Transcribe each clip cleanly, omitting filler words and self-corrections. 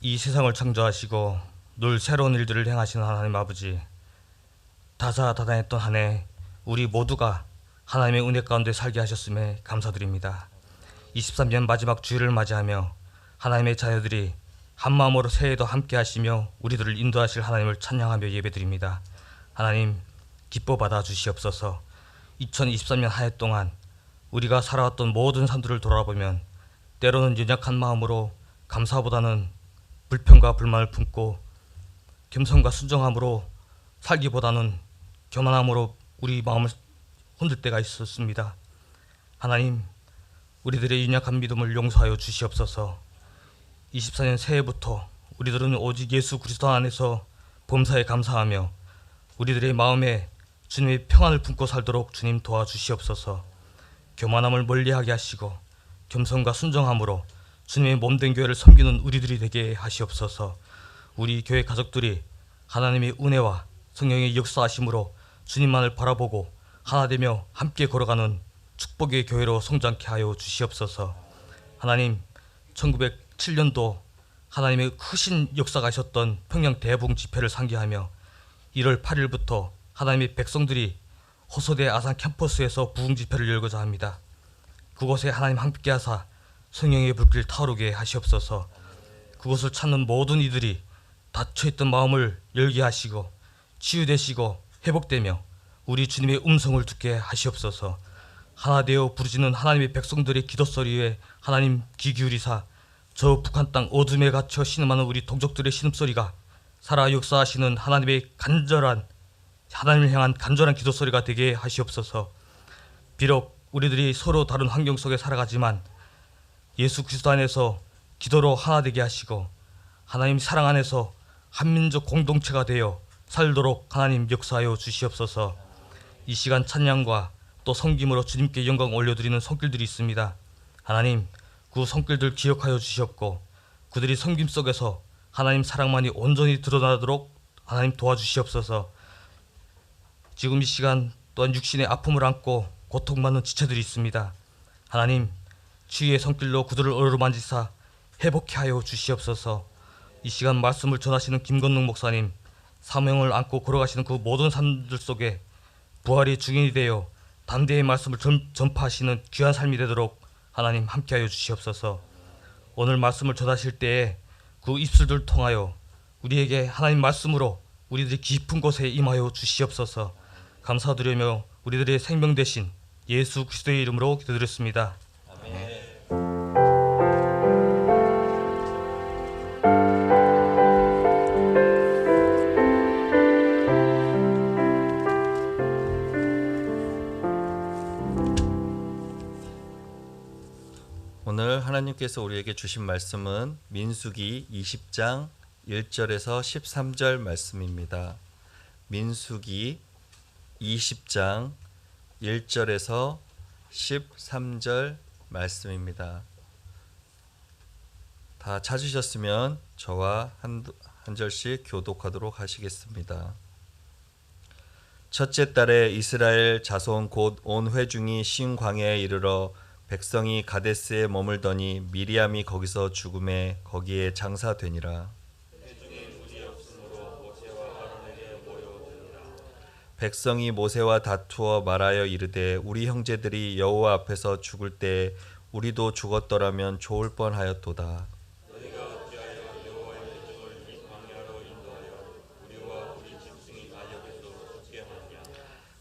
이 세상을 창조하시고 늘 새로운 일들을 행하시는 하나님 아버지, 다사다난했던 한 해 우리 모두가 하나님의 은혜 가운데 살게 하셨음에 감사드립니다. 23년 마지막 주일을 맞이하며 하나님의 자녀들이 한마음으로 새해에도 함께 하시며 우리들을 인도하실 하나님을 찬양하며 예배드립니다. 하나님, 기뻐 받아 주시옵소서. 2023년 한 해 동안 우리가 살아왔던 모든 삶들을 돌아보면 때로는 연약한 마음으로 감사보다는 불평과 불만을 품고 겸손과 순정함으로 살기보다는 교만함으로 우리 마음을 흔들 때가 있었습니다. 하나님, 우리들의 연약한 믿음을 용서하여 주시옵소서. 24년 새해부터 우리들은 오직 예수 그리스도 안에서 범사에 감사하며 우리들의 마음에 주님의 평안을 품고 살도록 주님 도와주시옵소서. 교만함을 멀리하게 하시고 겸손과 순정함으로 주님의 몸된 교회를 섬기는 우리들이 되게 하시옵소서. 우리 교회 가족들이 하나님의 은혜와 성령의 역사하심으로 주님만을 바라보고 하나 되며 함께 걸어가는 축복의 교회로 성장케 하여 주시옵소서. 하나님, 1907년도 하나님의 크신 역사가 있었던 평양 대붕 집회를 상기하며 1월 8일부터 하나님의 백성들이 호소대 아산 캠퍼스에서 부흥 집회를 열고자 합니다. 그곳에 하나님 함께 하사 성령의 불길 타오르게 하시옵소서. 그곳을 찾는 모든 이들이 닫혀있던 마음을 열게 하시고 치유되시고 회복되며 우리 주님의 음성을 듣게 하시옵소서. 하나 되어 부르짖는 하나님의 백성들의 기도소리에 하나님 귀 기울이사 저 북한 땅 어둠에 갇혀 신음하는 우리 동족들의 신음소리가 살아 역사하시는 하나님의 하나님을 향한 간절한 기도소리가 되게 하시옵소서. 비록 우리들이 서로 다른 환경 속에 살아가지만 예수 그리스도 안에서 기도로 하나 되게 하시고 하나님 사랑 안에서 한민족 공동체가 되어 살도록 하나님 역사하여 주시옵소서. 이 시간 찬양과 또 섬김으로 주님께 영광 올려드리는 손길들이 있습니다. 하나님, 그 손길들 기억하여 주시옵고 그들이 섬김 속에서 하나님 사랑만이 온전히 드러나도록 하나님 도와주시옵소서. 지금 이 시간 또한 육신의 아픔을 안고 고통받는 지체들이 있습니다. 하나님, 치유의 손길로 그들을 어루만지사 회복케 하여 주시옵소서. 이 시간 말씀을 전하시는 김건능 목사님, 사명을 안고 걸어가시는 그 모든 삶들 속에 부활의 증인이 되어 담대의 말씀을 전파하시는 귀한 삶이 되도록 하나님 함께하여 주시옵소서. 오늘 말씀을 전하실 때에 그 입술들 통하여 우리에게 하나님 말씀으로 우리들이 깊은 곳에 임하여 주시옵소서. 감사드리며 우리들의 생명 되신 예수 그리스도의 이름으로 기도드렸습니다. 아멘. 오늘 하나님께서 우리에게 주신 말씀은 민수기 20장 1절에서 13절 말씀입니다. 민수기 20장 1절에서 13절 말씀입니다. 다 찾으셨으면 저와 한 절씩 교독하도록 하시겠습니다. 첫째 달에 이스라엘 자손 곧 온 회중이 신 광야에 이르러 백성이 가데스에 머물더니 미리암이 거기서 죽음에 거기에 장사되니라. 백성이 모세와 다투어 말하여 이르되 우리 형제들이 여호와 앞에서 죽을 때 우리도 죽었더라면 좋을 뻔하였도다.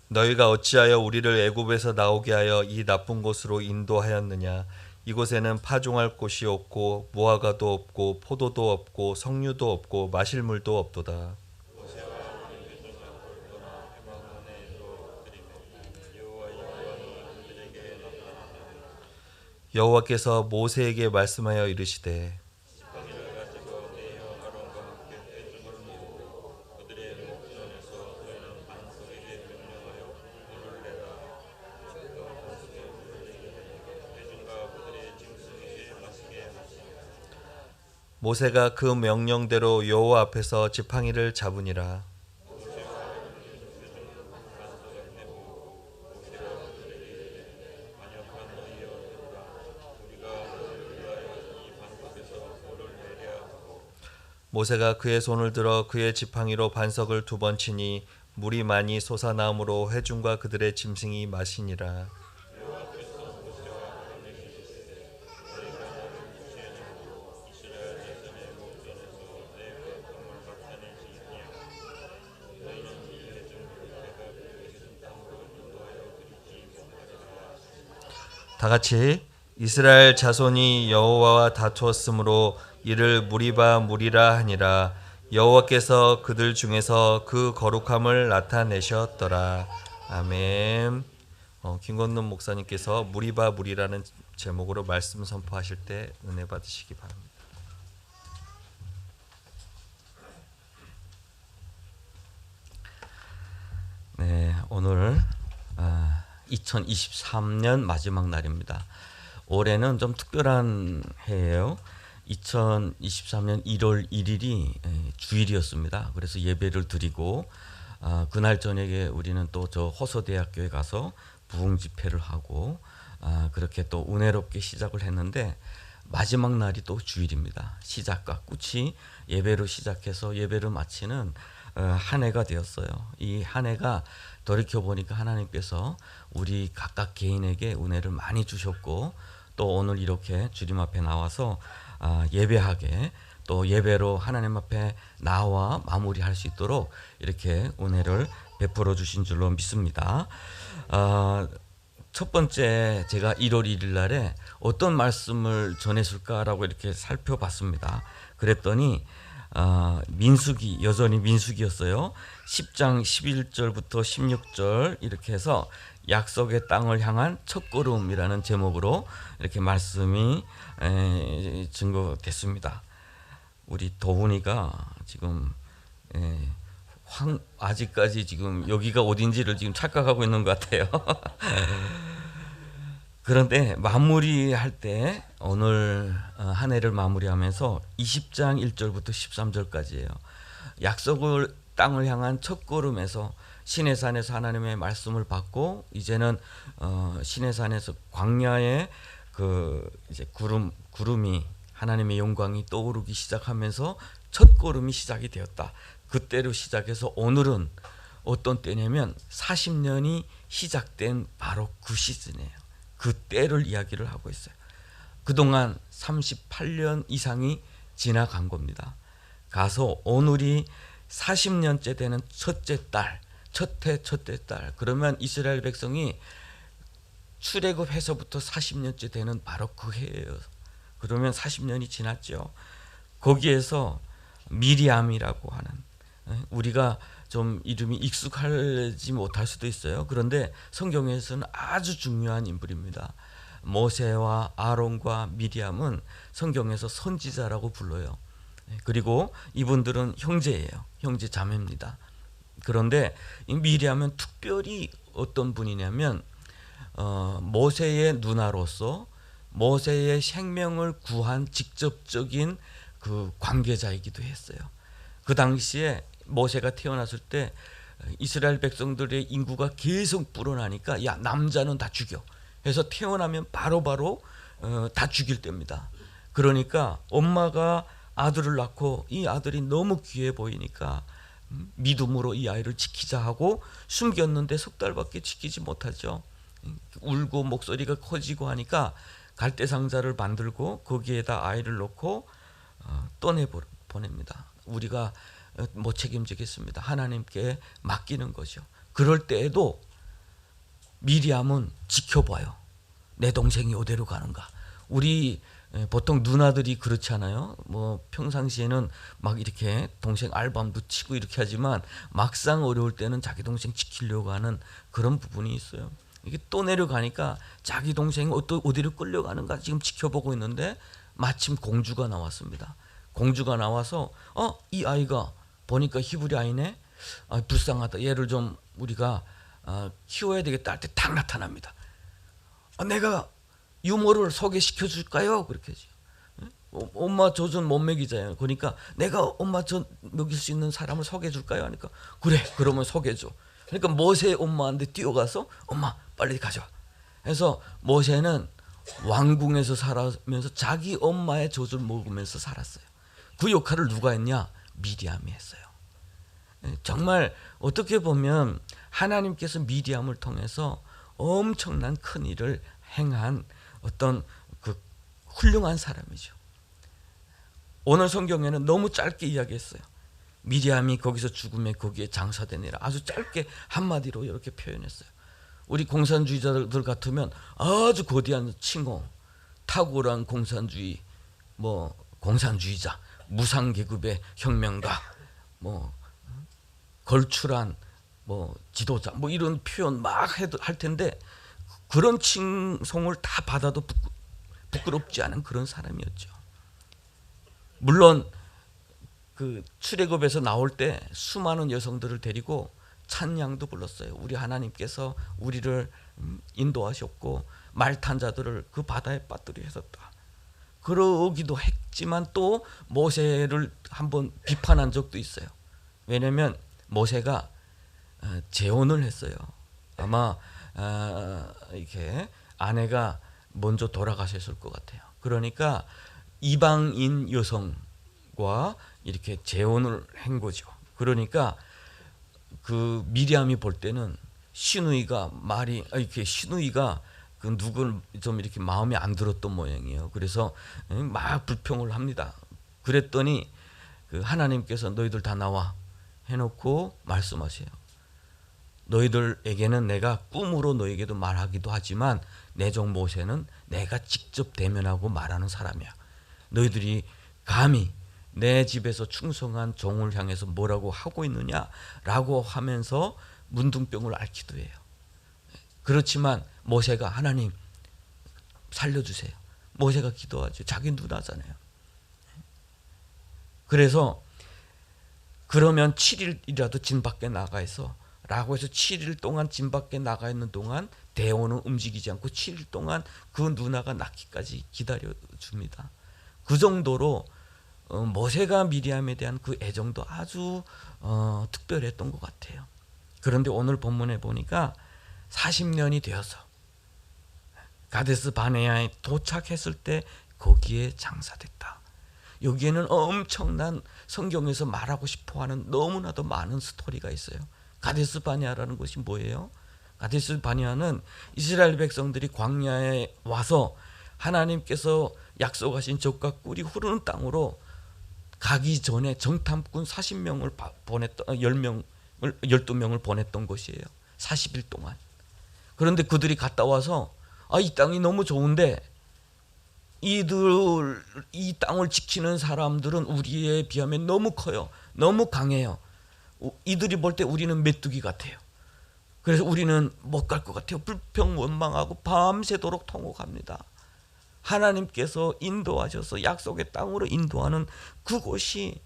너희가 어찌하여 우리를 애굽에서 나오게 하여 이 나쁜 곳으로 인도하였느냐. 이곳에는 파종할 곳이 없고 무화과도 없고 포도도 없고 석류도 없고 마실 물도 없도다. 여호와께서 모세에게 말씀하여 이르시되 모세가 그 명령대로 여호와 앞에서 지팡이를 잡으니라. 모세가 그의 손을 들어 그의 지팡이로 반석을 2번 치니 물이 많이 솟아나므로 회중과 그들의 짐승이 마시니라. 다 같이 이스라엘 자손이 여호와와 다투었으므로 이를 무리바 무리라 하니라. 여호와께서 그들 중에서 그 거룩함을 나타내셨더라. 아멘. 김건능 목사님께서 무리바 무리라는 제목으로 말씀 선포하실 때 은혜 받으시기 바랍니다. 네, 오늘 2023년 마지막 날입니다. 올해는 좀 특별한 해예요. 2023년 1월 1일이 주일이었습니다. 그래서 예배를 드리고 그날 저녁에 우리는 또 저 호서대학교에 가서 부흥 집회를 하고 그렇게 또 은혜롭게 시작을 했는데 마지막 날이 또 주일입니다. 시작과 끝이 예배로 시작해서 예배를 마치는 한 해가 되었어요. 이 한 해가 돌이켜 보니까 하나님께서 우리 각각 개인에게 은혜를 많이 주셨고 또 오늘 이렇게 주님 앞에 나와서 예배하게 또 예배로 하나님 앞에 나와 마무리할 수 있도록 이렇게 은혜를 베풀어 주신 줄로 믿습니다. 첫 번째 제가 1월 1일 날에 어떤 말씀을 전했을까라고 이렇게 살펴봤습니다. 그랬더니 민수기, 여전히 민수기였어요. 10장 11절부터 16절 이렇게 해서 약속의 땅을 향한 첫걸음이라는 제목으로 이렇게 말씀이 증거됐습니다. 우리 도훈이가 지금 아직까지 지금 여기가 어딘지를 지금 착각하고 있는 것 같아요. 그런데 마무리할 때 오늘 한 해를 마무리하면서 20장 1절부터 13절까지예요. 약속을 땅을 향한 첫걸음에서 시내산에서 하나님의 말씀을 받고 이제는 시내산에서 광야에 그 이제 구름이 하나님의 영광이 떠오르기 시작하면서 첫걸음이 시작이 되었다. 그때로 시작해서 오늘은 어떤 때냐면 40년이 시작된 바로 그 시즌이에요. 그 때를 이야기를 하고 있어요. 그동안 38년 이상이 지나간 겁니다. 가서 오늘이 40년째 되는 첫째 달, 첫해 달. 그러면 이스라엘 백성이 출애굽해서부터 40년째 되는 바로 그 해예요. 그러면 40년이 지났죠. 거기에서 미리암이라고 하는, 우리가 좀 이름이 익숙하지 못할 수도 있어요. 그런데 성경에서는 아주 중요한 인물입니다. 모세와 아론과 미리암은 성경에서 선지자라고 불러요. 그리고 이분들은 형제예요. 형제 자매입니다. 그런데 이 미리암은 특별히 어떤 분이냐면 모세의 누나로서 모세의 생명을 구한 직접적인 그 관계자이기도 했어요. 그 당시에 모세가 태어났을 때 이스라엘 백성들의 인구가 계속 불어나니까 야 남자는 다 죽여 해서 태어나면 바로바로 다 죽일 때입니다. 그러니까 엄마가 아들을 낳고 이 아들이 너무 귀해 보이니까 믿음으로 이 아이를 지키자 하고 숨겼는데 3달밖에 지키지 못하죠. 울고 목소리가 커지고 하니까 갈대상자를 만들고 거기에다 아이를 놓고 떠내보냅니다. 우리가 못 책임지겠습니다. 하나님께 맡기는 거죠. 그럴 때에도 미리암은 지켜봐요. 내 동생이 어디로 가는가. 우리 보통 누나들이 그렇지 않아요? 뭐 평상시에는 막 이렇게 동생 알밤도 치고 이렇게 하지만 막상 어려울 때는 자기 동생 지키려고 하는 그런 부분이 있어요. 이게 또 내려가니까 자기 동생이 어디로 끌려가는가 지금 지켜보고 있는데 마침 공주가 나왔습니다. 공주가 나와서 이 아이가 보니까 히브리 아이네. 불쌍하다. 얘를 좀 우리가 키워야 되겠다 할 때 딱 나타납니다. 내가 유모를 소개시켜 줄까요? 그렇게 하죠. 엄마 젖은 못 먹이잖아요. 그러니까 내가 엄마 젖 먹일 수 있는 사람을 소개해 줄까요? 하니까 그래. 그러면 소개해 줘. 그러니까 모세 엄마한테 뛰어가서 엄마 빨리 가져와. 그래서 모세는 왕궁에서 살아면서 자기 엄마의 젖을 먹으면서 살았어요. 그 역할을 누가 했냐? 미리암이 했어요. 정말 어떻게 보면 하나님께서 미리암을 통해서 엄청난 큰 일을 행한 어떤 그 훌륭한 사람이죠. 오늘 성경에는 너무 짧게 이야기했어요. 미리암이 거기서 죽음에 거기에 장사되니라 아주 짧게 한마디로 이렇게 표현했어요. 우리 공산주의자들 같으면 아주 거대한 칭호, 탁월한 공산주의, 뭐 공산주의자, 무상계급의 혁명가, 뭐 걸출한 뭐 지도자, 뭐 이런 표현 막 할 텐데 그런 칭송을 다 받아도 부끄럽지 않은 그런 사람이었죠. 물론 그 출애굽에서 나올 때 수많은 여성들을 데리고 찬양도 불렀어요. 우리 하나님께서 우리를 인도하셨고 말 탄 자들을 그 바다에 빠뜨려 했었다. 그러기도 했지만 또 모세를 한번 비판한 적도 있어요. 왜냐하면 모세가 재혼을 했어요. 아마 이렇게 아내가 먼저 돌아가셨을 것 같아요. 그러니까 이방인 여성과 이렇게 재혼을 한 거죠. 그러니까 그 미리암이 볼 때는 시누이가 그 누굴 좀 이렇게 마음에 안 들었던 모양이에요. 그래서 막 불평을 합니다. 그랬더니 그 하나님께서 너희들 다 나와 해놓고 말씀하세요. 너희들에게는 내가 꿈으로 너에게도 말하기도 하지만 내 종 모세는 내가 직접 대면하고 말하는 사람이야. 너희들이 감히 내 집에서 충성한 종을 향해서 뭐라고 하고 있느냐라고 하면서 문둥병을 앓기도 해요. 그렇지만 모세가 하나님 살려주세요. 모세가 기도하죠. 자기 누나잖아요. 그래서 그러면 7일이라도 진 밖에 나가 있어 라고 해서 7일 동안 진 밖에 나가 있는 동안 대원은 움직이지 않고 7일 동안 그 누나가 낫기까지 기다려줍니다. 그 정도로 모세가 미리암에 대한 그 애정도 아주 특별했던 것 같아요. 그런데 오늘 본문에 보니까 40년이 되어서 가데스 바네아에 도착했을 때 거기에 장사됐다. 여기에는 엄청난 성경에서 말하고 싶어하는 너무나도 많은 스토리가 있어요. 가데스 바네아라는 것이 뭐예요? 가데스 바네아는 이스라엘 백성들이 광야에 와서 하나님께서 약속하신 젖과 꿀이 흐르는 땅으로 가기 전에 정탐꾼 40명을 보냈던 12명을 보냈던 것이에요. 40일 동안. 그런데 그들이 갔다 와서 이 땅이 너무 좋은데 이 땅을 지키는 사람들은 우리에 비하면 너무 커요. 너무 강해요. 이들이 볼 때 우리는 메뚜기 같아요. 그래서 우리는 못 갈 것 같아요. 불평원망하고 밤새도록 통곡합니다. 하나님께서 인도하셔서 약속의 땅으로 인도하는 그곳이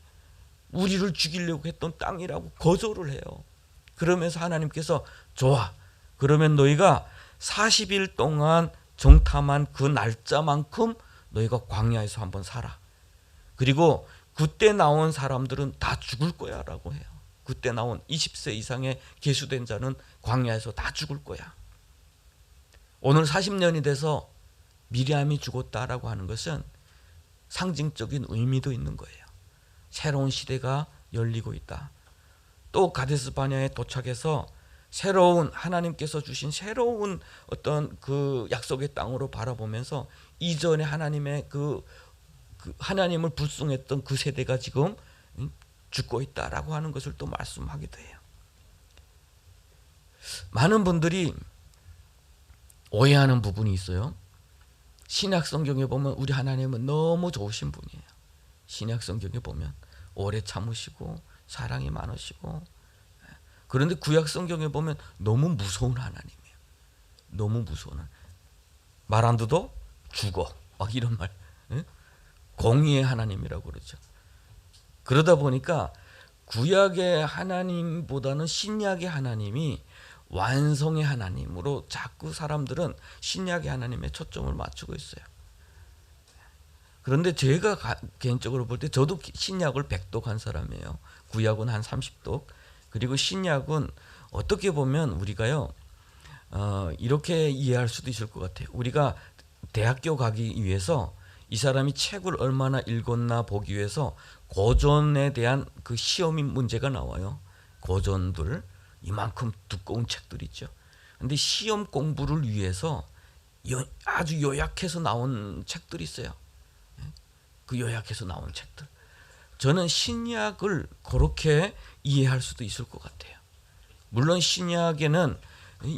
우리를 죽이려고 했던 땅이라고 거절을 해요. 그러면서 하나님께서 좋아. 그러면 너희가 40일 동안 정탐한 그 날짜만큼 너희가 광야에서 한번 살아. 그리고 그때 나온 사람들은 다 죽을 거야 라고 해요. 그때 나온 20세 이상의 계수된 자는 광야에서 다 죽을 거야. 오늘 40년이 돼서 미리암이 죽었다라고 하는 것은 상징적인 의미도 있는 거예요. 새로운 시대가 열리고 있다. 또 가데스 바네아에 도착해서 새로운 하나님께서 주신 새로운 어떤 그 약속의 땅으로 바라보면서 이전에 하나님의 그 하나님을 불숭했던 그 세대가 지금 죽고 있다라고 하는 것을 또 말씀하기도 해요. 많은 분들이 오해하는 부분이 있어요. 신약 성경에 보면 우리 하나님은 너무 좋으신 분이에요. 신약 성경에 보면 오래 참으시고 사랑이 많으시고, 그런데 구약 성경에 보면 너무 무서운 하나님이에요. 너무 무서운 말 안 듣도 죽어 막 이런 말, 공의의 하나님이라고 그러죠. 그러다 보니까 구약의 하나님보다는 신약의 하나님이 완성의 하나님으로 자꾸 사람들은 신약의 하나님에 초점을 맞추고 있어요. 그런데 제가 개인적으로 볼 때 저도 신약을 100독 한 사람이에요. 구약은 한 30독. 그리고 신약은 어떻게 보면 우리가요 이렇게 이해할 수도 있을 것 같아요. 우리가 대학교 가기 위해서 이 사람이 책을 얼마나 읽었나 보기 위해서 고전에 대한 그 시험이 문제가 나와요. 고전들 이만큼 두꺼운 책들 있죠. 근데 시험 공부를 위해서 아주 요약해서 나온 책들이 있어요. 그 요약해서 나온 책들. 저는 신약을 그렇게 이해할 수도 있을 것 같아요. 물론 신약에는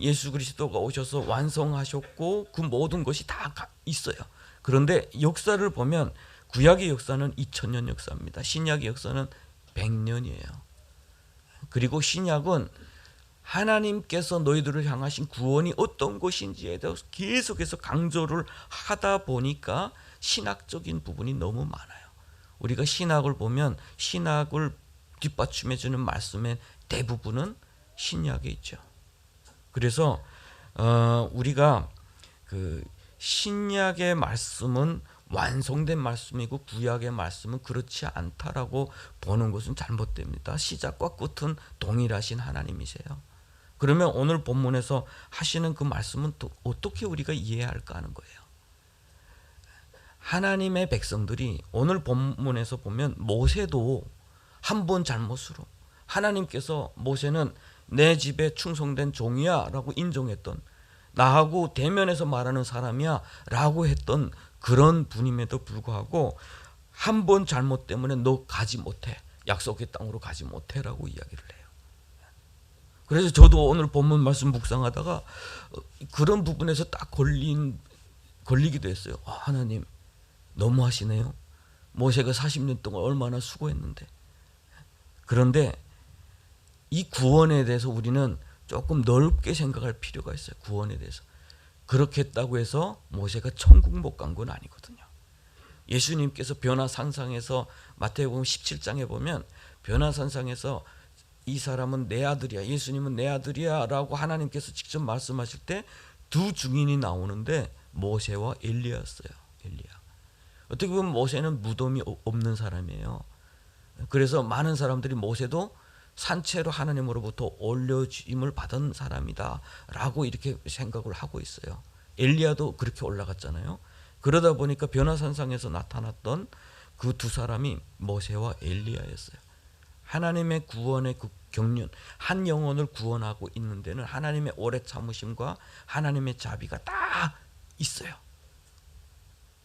예수 그리스도가 오셔서 완성하셨고 그 모든 것이 다 있어요. 그런데 역사를 보면 구약의 역사는 2000년 역사입니다. 신약의 역사는 100년이에요. 그리고 신약은 하나님께서 너희들을 향하신 구원이 어떤 것인지에 대해서 계속해서 강조를 하다 보니까 신학적인 부분이 너무 많아요. 우리가 신학을 보면 신학을 뒷받침해주는 말씀의 대부분은 신약에 있죠. 그래서 우리가 그 신약의 말씀은 완성된 말씀이고 구약의 말씀은 그렇지 않다라고 보는 것은 잘못됩니다. 시작과 끝은 동일하신 하나님이세요. 그러면 오늘 본문에서 하시는 그 말씀은 또 어떻게 우리가 이해할까 하는 거예요. 하나님의 백성들이 오늘 본문에서 보면 모세도 한 번 잘못으로 하나님께서 모세는 내 집에 충성된 종이야 라고 인정했던, 나하고 대면에서 말하는 사람이야 라고 했던 그런 분임에도 불구하고 한 번 잘못 때문에 너 가지 못해, 약속의 땅으로 가지 못해 라고 이야기를 해요. 그래서 저도 오늘 본문 말씀 묵상하다가 그런 부분에서 딱 걸리기도 했어요. 하나님 너무하시네요. 모세가 40년 동안 얼마나 수고했는데. 그런데 이 구원에 대해서 우리는 조금 넓게 생각할 필요가 있어요. 구원에 대해서. 그렇게 했다고 해서 모세가 천국 못 간 건 아니거든요. 예수님께서 변화산상에서 마태복음 17장에 보면 변화산상에서 이 사람은 내 아들이야, 예수님은 내 아들이야 라고 하나님께서 직접 말씀하실 때 두 증인이 나오는데 모세와 엘리야였어요. 엘리야. 어떻게 보면 모세는 무덤이 없는 사람이에요. 그래서 많은 사람들이 모세도 산채로 하나님으로부터 올려짐을 받은 사람이다 라고 이렇게 생각을 하고 있어요. 엘리야도 그렇게 올라갔잖아요. 그러다 보니까 변화산상에서 나타났던 그 두 사람이 모세와 엘리야였어요. 하나님의 구원의 그 경륜, 한 영혼을 구원하고 있는 데는 하나님의 오래 참으심과 하나님의 자비가 다 있어요.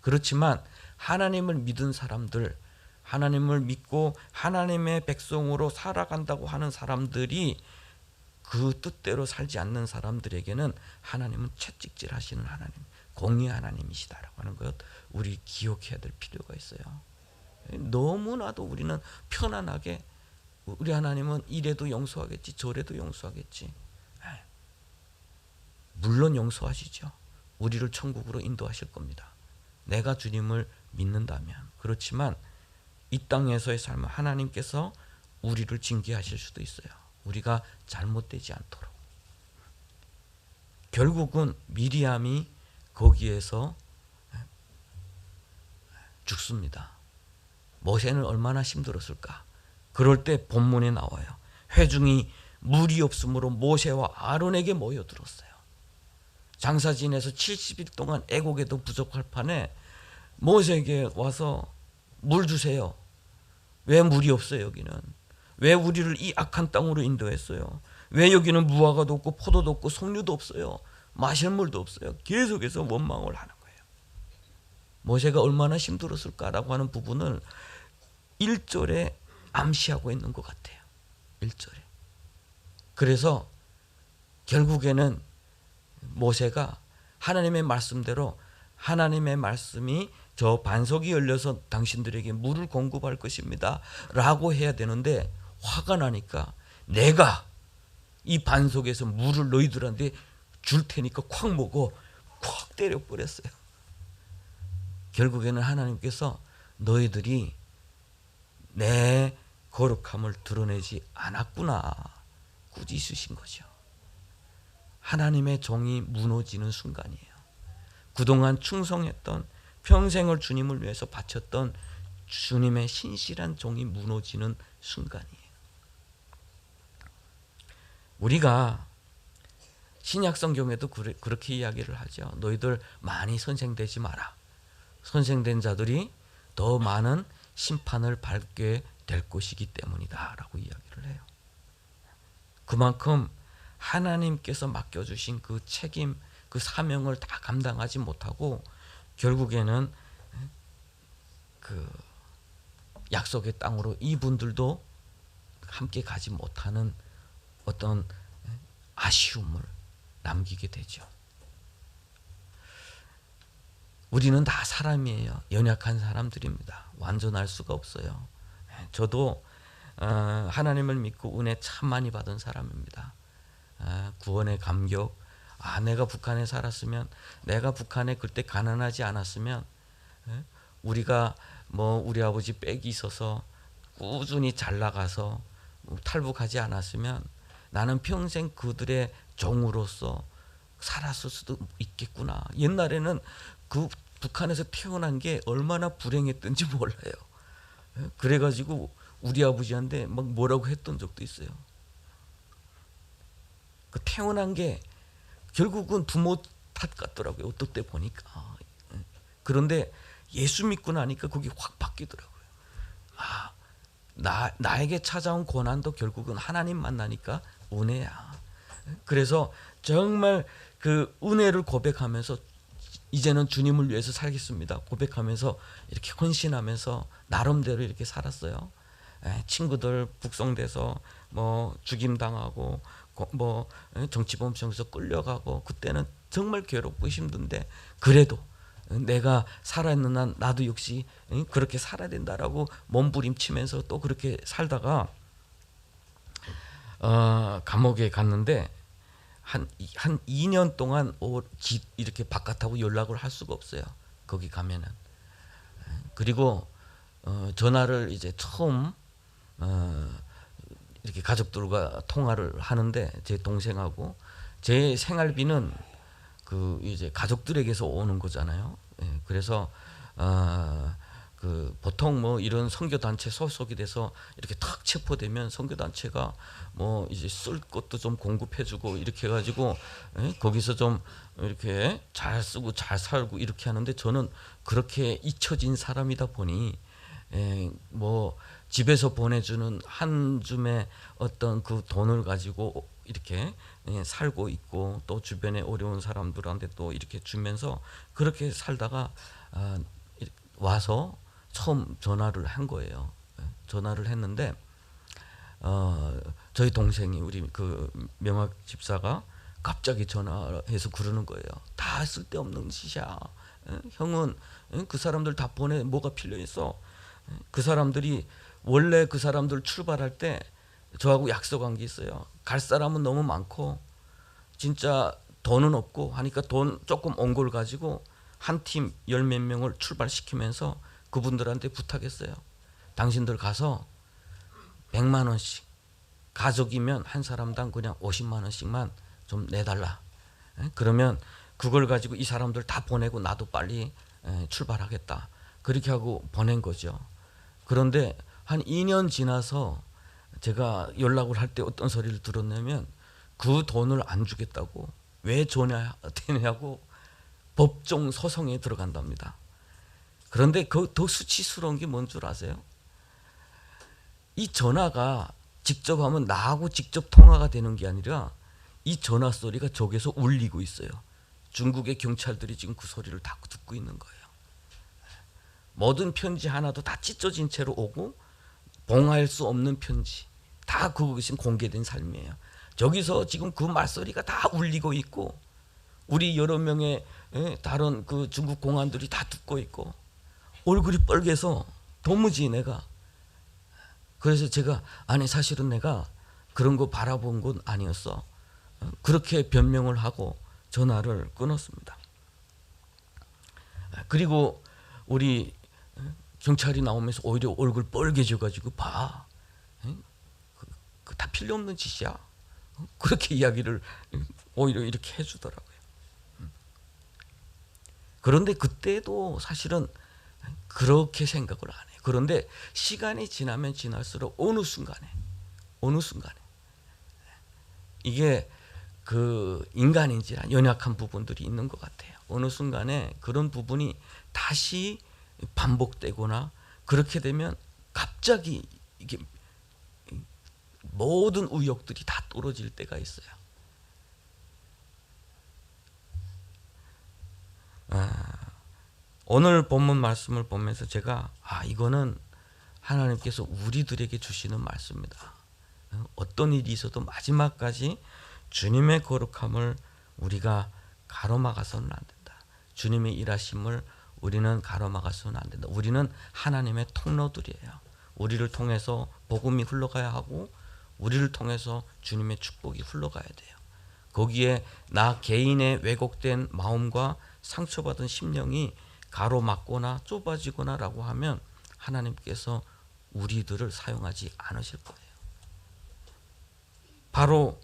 그렇지만 하나님을 믿은 사람들, 하나님을 믿고 하나님의 백성으로 살아간다고 하는 사람들이 그 뜻대로 살지 않는 사람들에게는 하나님은 채찍질하시는 하나님, 공의 하나님이시다라고 하는 것 우리 기억해야 될 필요가 있어요. 너무나도 우리는 편안하게 우리 하나님은 이래도 용서하겠지 저래도 용서하겠지. 물론 용서하시죠. 우리를 천국으로 인도하실 겁니다. 내가 주님을 믿는다면. 그렇지만 이 땅에서의 삶은 하나님께서 우리를 징계하실 수도 있어요. 우리가 잘못되지 않도록. 결국은 미리암이 거기에서 죽습니다. 모세는 얼마나 힘들었을까. 그럴 때 본문에 나와요. 회중이 물이 없으므로 모세와 아론에게 모여들었어요. 장사 지내서 70일 동안 애곡에도 부족할 판에 모세에게 와서 물 주세요. 왜 물이 없어요 여기는? 왜 우리를 이 악한 땅으로 인도했어요? 왜 여기는 무화과도 없고 포도도 없고 석류도 없어요? 마실 물도 없어요. 계속해서 원망을 하는 거예요. 모세가 얼마나 힘들었을까라고 하는 부분을 1절에 암시하고 있는 것 같아요. 1절에. 그래서 결국에는 모세가 하나님의 말씀대로 하나님의 말씀이 저 반석이 열려서 당신들에게 물을 공급할 것입니다 라고 해야 되는데 화가 나니까 내가 이 반석에서 물을 너희들한테 줄 테니까 콱 먹어, 콱 때려버렸어요. 결국에는 하나님께서 너희들이 내 거룩함을 드러내지 않았구나 꾸짖으신 거죠. 하나님의 종이 무너지는 순간이에요. 그동안 충성했던, 평생을 주님을 위해서 바쳤던 주님의 신실한 종이 무너지는 순간이에요. 우리가 신약 성경에도 그렇게 이야기를 하죠. 너희들 많이 선생되지 마라. 선생된 자들이 더 많은 심판을 받게 될 것이기 때문이다라고 이야기를 해요. 그만큼 하나님께서 맡겨주신 그 책임, 그 사명을 다 감당하지 못하고 결국에는 그 약속의 땅으로 이분들도 함께 가지 못하는 어떤 아쉬움을 남기게 되죠. 우리는 다 사람이에요. 연약한 사람들입니다. 완전할 수가 없어요. 저도 하나님을 믿고 은혜 참 많이 받은 사람입니다. 구원의 감격. 내가 북한에 살았으면, 내가 북한에 그때 가난하지 않았으면, 우리가 뭐 우리 아버지 빽이 있어서 꾸준히 잘 나가서 탈북하지 않았으면 나는 평생 그들의 종으로서 살았을 수도 있겠구나. 옛날에는 그 북한에서 태어난 게 얼마나 불행했던지 몰라요. 그래가지고 우리 아버지한테 막 뭐라고 했던 적도 있어요. 그 태어난 게 결국은 부모 탓 같더라고요. 어떨 때 보니까. 그런데 예수 믿고 나니까 그게 확 바뀌더라고요. 나에게 찾아온 고난도 결국은 하나님 만나니까 은혜야. 그래서 정말 그 은혜를 고백하면서 이제는 주님을 위해서 살겠습니다 고백하면서 이렇게 헌신하면서 나름대로 이렇게 살았어요. 친구들 북송돼서 뭐 죽임당하고 뭐 정치범청에서 끌려가고 그때는 정말 괴롭고 힘든데 그래도 내가 살아있는 한 나도 역시 그렇게 살아야 된다라고 몸부림치면서 또 그렇게 살다가 감옥에 갔는데 한 2년 동안 이렇게 바깥하고 연락을 할 수가 없어요. 거기 가면은. 그리고 전화를 이제 처음 이렇게 가족들과 통화를 하는데 제 동생하고 제 생활비는 그 이제 가족들에게서 오는 거잖아요. 그래서 그 보통 뭐 이런 선교 단체 소속이 돼서 이렇게 탁 체포되면 선교 단체가 뭐 이제 쓸 것도 좀 공급해주고 이렇게 해가지고 거기서 좀 이렇게 잘 쓰고 잘 살고 이렇게 하는데 저는 그렇게 잊혀진 사람이다 보니 뭐 집에서 보내주는 한 줌의 어떤 그 돈을 가지고 이렇게 살고 있고 또 주변에 어려운 사람들한테 또 이렇게 주면서 그렇게 살다가 와서 처음 전화를 한 거예요. 전화를 했는데 저희 동생이 우리 그 명학 집사가 갑자기 전화해서 그러는 거예요. 다 쓸데없는 짓이야. 형은 그 사람들 다 보내 뭐가 필요 있어. 그 사람들이 원래 그 사람들 출발할 때 저하고 약속한 게 있어요. 갈 사람은 너무 많고 진짜 돈은 없고 하니까 돈 조금 온 걸 가지고 한 팀 열 몇 명을 출발시키면서 그분들한테 부탁했어요. 당신들 가서 100만 원씩 가족이면 한 사람당 그냥 50만 원씩만 좀 내달라. 그러면 그걸 가지고 이 사람들 다 보내고 나도 빨리 출발하겠다. 그렇게 하고 보낸 거죠. 그런데 한 2년 지나서 제가 연락을 할 때 어떤 소리를 들었냐면 그 돈을 안 주겠다고 왜 줘야 되냐고 법정 소송에 들어간답니다. 그런데 그 더 수치스러운 게 뭔 줄 아세요? 이 전화가 직접 하면 나하고 직접 통화가 되는 게 아니라 이 전화 소리가 저기서 울리고 있어요. 중국의 경찰들이 지금 그 소리를 다 듣고 있는 거예요. 모든 편지 하나도 다 찢어진 채로 오고 봉할 수 없는 편지 다 그것이 공개된 삶이에요. 저기서 지금 그 말소리가 다 울리고 있고 우리 여러 명의 다른 그 중국 공안들이 다 듣고 있고 얼굴이 빨개서 도무지 내가 그래서 제가 아니 사실은 내가 그런 거 바라본 건 아니었어. 그렇게 변명을 하고 전화를 끊었습니다. 그리고 우리 경찰이 나오면서 오히려 얼굴 빨개져 가지고 봐. 다 필요 없는 짓이야. 그렇게 이야기를 오히려 이렇게 해주더라고요. 그런데 그때도 사실은 그렇게 생각을 안 해요. 그런데 시간이 지나면 지날수록 어느 순간에 이게 그 인간인지라 연약한 부분들이 있는 것 같아요. 어느 순간에 그런 부분이 다시 반복되거나 그렇게 되면 갑자기 이게 모든 의욕들이 다 떨어질 때가 있어요. 오늘 본문 말씀을 보면서 제가 이거는 하나님께서 우리들에게 주시는 말씀이다. 어떤 일이 있어도 마지막까지 주님의 거룩함을 우리가 가로막아서는 안 된다. 주님의 일하심을 우리는 가로막아서는 안 된다. 우리는 하나님의 통로들이에요. 우리를 통해서 복음이 흘러가야 하고 우리를 통해서 주님의 축복이 흘러가야 돼요. 거기에 나 개인의 왜곡된 마음과 상처받은 심령이 가로막거나 좁아지거나 라고 하면 하나님께서 우리들을 사용하지 않으실 거예요. 바로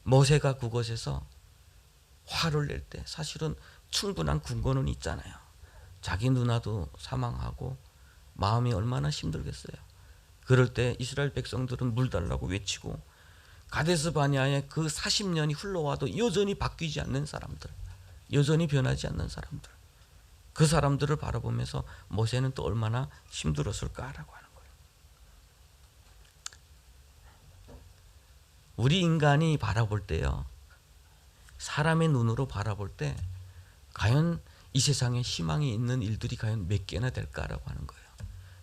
모세가 그곳에서 화를 낼 때 사실은 충분한 근거는 있잖아요. 자기 누나도 사망하고 마음이 얼마나 힘들겠어요. 그럴 때 이스라엘 백성들은 물 달라고 외치고 가데스 바네아에 그 40년이 흘러와도 여전히 바뀌지 않는 사람들, 여전히 변하지 않는 사람들, 그 사람들을 바라보면서 모세는 또 얼마나 힘들었을까라고 하는 거예요. 우리 인간이 바라볼 때요, 사람의 눈으로 바라볼 때 과연 이 세상에 희망이 있는 일들이 과연 몇 개나 될까라고 하는 거예요.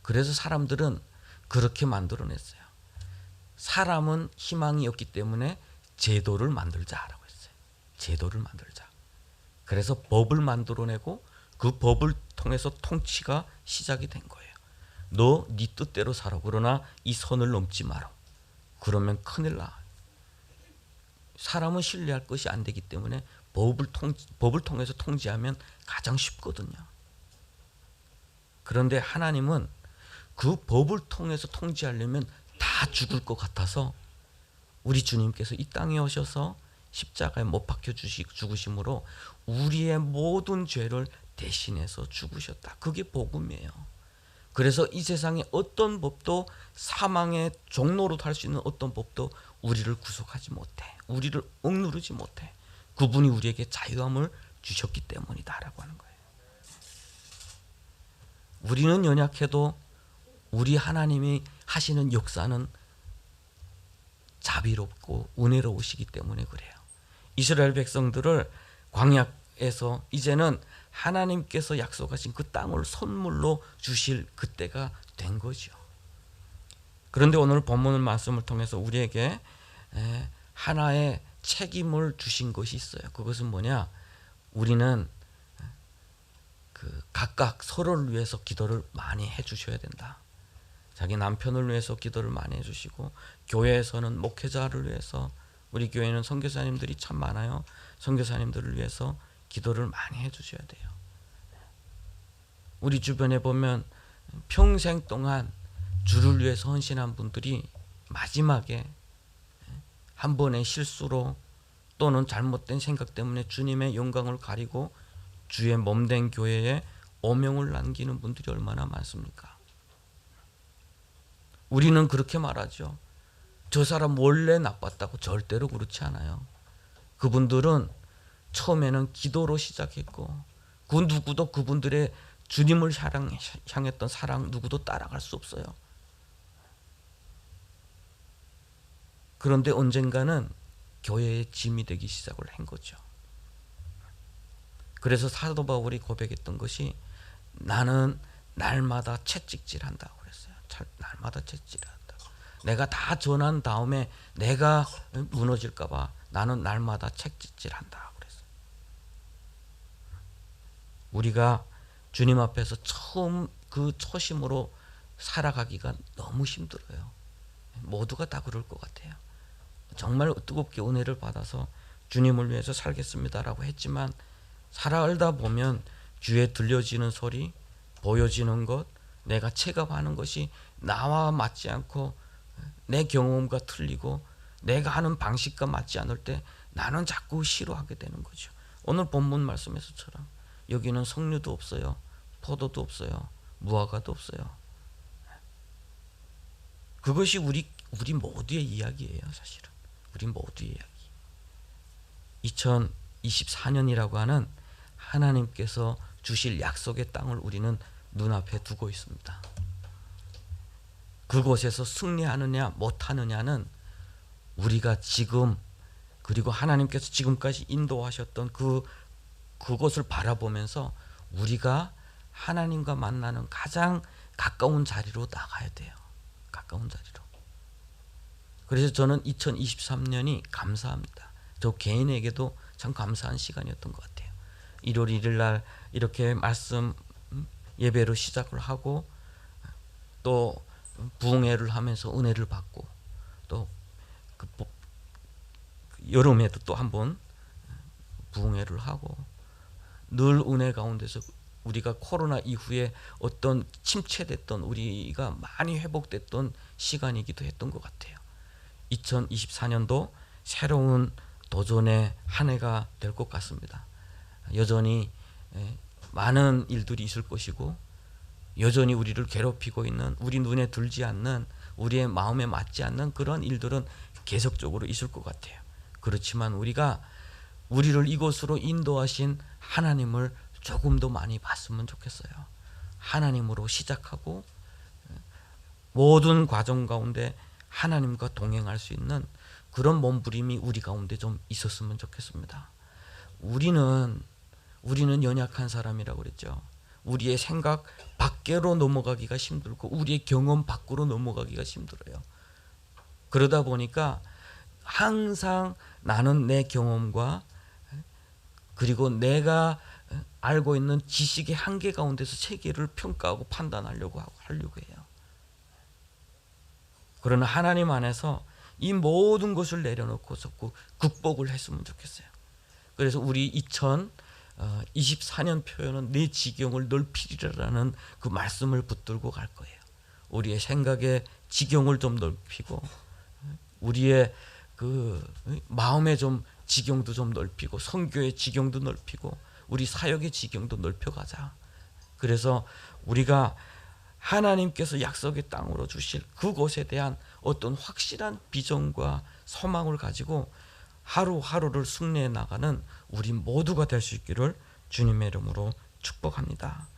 그래서 사람들은 그렇게 만들어냈어요. 사람은 희망이 없기 때문에 제도를 만들자라고 했어요. 제도를 만들자. 그래서 법을 만들어내고 그 법을 통해서 통치가 시작이 된 거예요. 너 네 뜻대로 살아. 그러나 이 선을 넘지 마라. 그러면 큰일 나. 사람은 신뢰할 것이 안 되기 때문에 법을 통해서 통제하면 가장 쉽거든요. 그런데 하나님은 그 법을 통해서 통제하려면 다 죽을 것 같아서 우리 주님께서 이 땅에 오셔서 십자가에 못 박혀 죽으심으로 우리의 모든 죄를 대신해서 죽으셨다. 그게 복음이에요. 그래서 이 세상에 어떤 법도 사망의 종로로 할 수 있는 어떤 법도 우리를 구속하지 못해. 우리를 억누르지 못해. 그분이 우리에게 자유함을 주셨기 때문이다라고 하는 거예요. 우리는 연약해도 우리 하나님이 하시는 역사는 자비롭고 은혜로우시기 때문에 그래요. 이스라엘 백성들을 광야에서 이제는 하나님께서 약속하신 그 땅을 선물로 주실 그때가 된 거죠. 그런데 오늘 본문 말씀을 통해서 우리에게 하나의 책임을 주신 것이 있어요. 그것은 뭐냐? 우리는 각각 서로를 위해서 기도를 많이 해주셔야 된다. 자기 남편을 위해서 기도를 많이 해주시고, 교회에서는 목회자를 위해서, 우리 교회는 선교사님들이 참 많아요. 선교사님들을 위해서 기도를 많이 해주셔야 돼요. 우리 주변에 보면 평생 동안 주를 위해서 헌신한 분들이 마지막에 한 번의 실수로 또는 잘못된 생각 때문에 주님의 영광을 가리고 주의 몸된 교회에 오명을 남기는 분들이 얼마나 많습니까? 우리는 그렇게 말하죠. 저 사람 원래 나빴다고. 절대로 그렇지 않아요. 그분들은 처음에는 기도로 시작했고 그 누구도 그분들의 주님을 향했던 사랑 누구도 따라갈 수 없어요. 그런데 언젠가는 교회의 짐이 되기 시작을 한 거죠. 그래서 사도 바울이 고백했던 것이 나는 날마다 채찍질한다고 그랬어요. 날마다 채찍질한다. 내가 다 전한 다음에 내가 무너질까 봐 나는 날마다 채찍질한다 그랬어요. 우리가 주님 앞에서 처음 그 초심으로 살아가기가 너무 힘들어요. 모두가 다 그럴 것 같아요. 정말 뜨겁게 은혜를 받아서 주님을 위해서 살겠습니다라고 했지만 살아가다 보면 귀에 들려지는 소리, 보여지는 것, 내가 체감하는 것이 나와 맞지 않고 내 경험과 틀리고 내가 하는 방식과 맞지 않을 때 나는 자꾸 싫어하게 되는 거죠. 오늘 본문 말씀에서처럼 여기는 석류도 없어요. 포도도 없어요. 무화과도 없어요. 그것이 우리 모두의 이야기예요. 사실은 우리 모두의 이야기. 2024년이라고 하는 하나님께서 주실 약속의 땅을 우리는 눈앞에 두고 있습니다. 그곳에서 승리하느냐 못하느냐는 우리가 지금 그리고 하나님께서 지금까지 인도하셨던 그곳을 바라보면서 우리가 하나님과 만나는 가장 가까운 자리로 나가야 돼요. 가까운 자리로. 그래서 저는 2023년이 감사합니다. 저 개인에게도 참 감사한 시간이었던 것 같아요. 1월 1일 날 이렇게 말씀 예배로 시작을 하고 또 부흥회를 하면서 은혜를 받고 또 여름에도 또 한번 부흥회를 하고 늘 은혜 가운데서 우리가 코로나 이후에 어떤 침체됐던 우리가 많이 회복됐던 시간이기도 했던 것 같아요. 2024년도 새로운 도전의 한 해가 될 것 같습니다. 여전히 많은 일들이 있을 것이고 여전히 우리를 괴롭히고 있는 우리 눈에 들지 않는 우리의 마음에 맞지 않는 그런 일들은 계속적으로 있을 것 같아요. 그렇지만 우리가 우리를 이곳으로 인도하신 하나님을 조금 더 많이 봤으면 좋겠어요. 하나님으로 시작하고 모든 과정 가운데 하나님과 동행할 수 있는 그런 몸부림이 우리 가운데 좀 있었으면 좋겠습니다. 우리는 연약한 사람이라고 그랬죠. 우리의 생각 밖으로 넘어가기가 힘들고 우리의 경험 밖으로 넘어가기가 힘들어요. 그러다 보니까 항상 나는 내 경험과 그리고 내가 알고 있는 지식의 한계 가운데서 세계를 평가하고 판단하려고 하려고 해요. 그러나 하나님 안에서 이 모든 것을 내려놓고서 극복을 했으면 좋겠어요. 그래서 우리 2024년 표현은 내 지경을 넓히리라는 그 말씀을 붙들고 갈 거예요. 우리의 생각의 지경을 좀 넓히고 우리의 그 마음의 좀 지경도 좀 넓히고 선교의 지경도 넓히고 우리 사역의 지경도 넓혀가자. 그래서 우리가 하나님께서 약속의 땅으로 주실 그곳에 대한 어떤 확실한 비전과 소망을 가지고 하루하루를 승리해 나가는 우리 모두가 될 수 있기를 주님의 이름으로 축복합니다.